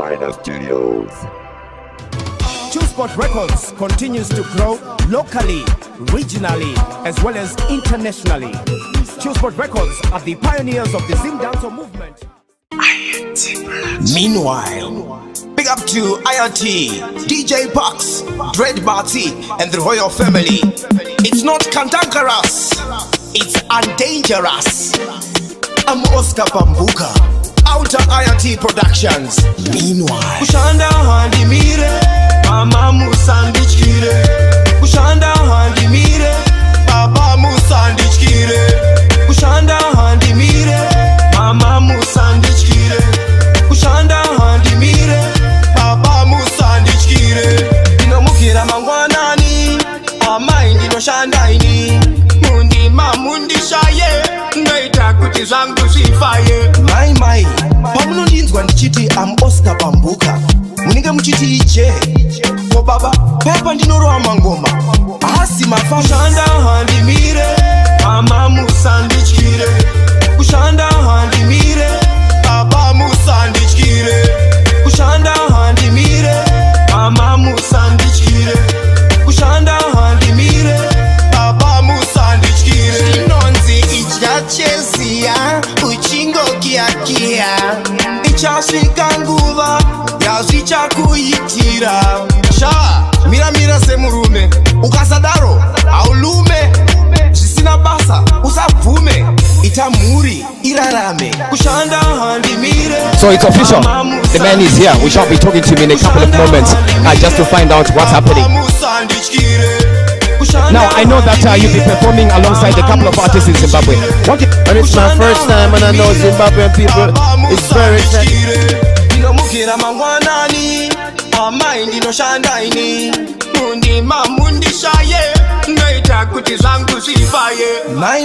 Minor Studios. Sport Records continues to grow locally, regionally, as well as internationally. Sport Records are the pioneers of the Zim Dancehall movement. Meanwhile, big up to IRT, DJ Box, Dread Barty, and the royal family. It's not cantankerous, it's undangerous. I'm Oscar Bambuka, Outer IRT Productions. Meanwhile, Kushanda handi mire, Mama musandichire. Kushanda handi mire, Baba musandichire. Kushanda handi mire, Mama musandichire. Kushanda handi mire, Baba musandichire. Inomukira mangwanani, amaindi no shandaini. Mundi mamundi shaye, ngaita kuti zangu sifaye. Mai, pamunondinzwa ndichiti am Oscar Bambuka, munenge muchiti ije. Ko baba, pepa ndinorowa mangoma, asi mafamba. Kushanda handi mire, mama musandichire. Kushanda handi mire, baba musandichire. Kushanda handi mire, mama musandichire. Kushanda handi mire, baba musandichire. Sinonzi ichachesia, uchingo kia ichasvika nguva yazvichakuitira. Sha mira semurume, ukasadaro aulume. Zvisina basa usabvume, itamhuri irarame. Kushanda handi mire. So it's official, the man is here. We shall be talking to him in a couple of moments just to find out what's happening. Now I know that you'll be performing alongside a couple of artists in Zimbabwe. And it's my first time and I know Zimbabwean people is very excited.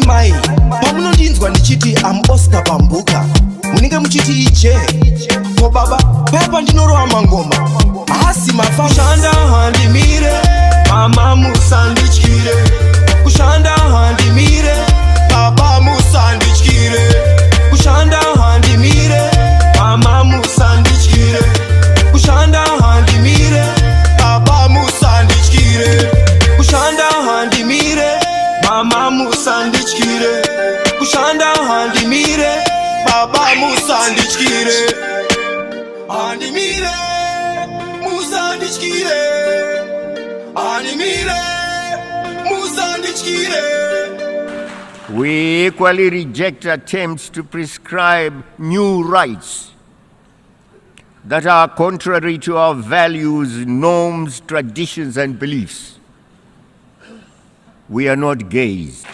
Mai, pamunondinzwa ndichiti am Oscar Bambuka, munenge muchiti ije. Ko baba, pepa ndinorowa mangoma, asi mafamba. Kushanda handi mire, mama musandichire. Kushanda handi mire, baba musandichire. Kushanda handi mire, mama musandichire. Kushanda handi mire, baba musandichire. Kushanda handi mire, mama musandichire. Kushanda handi mire, baba musandichire. Handi mire, musandichire. We equally reject attempts to prescribe new rights that are contrary to our values, norms, traditions, and beliefs. We are not gays.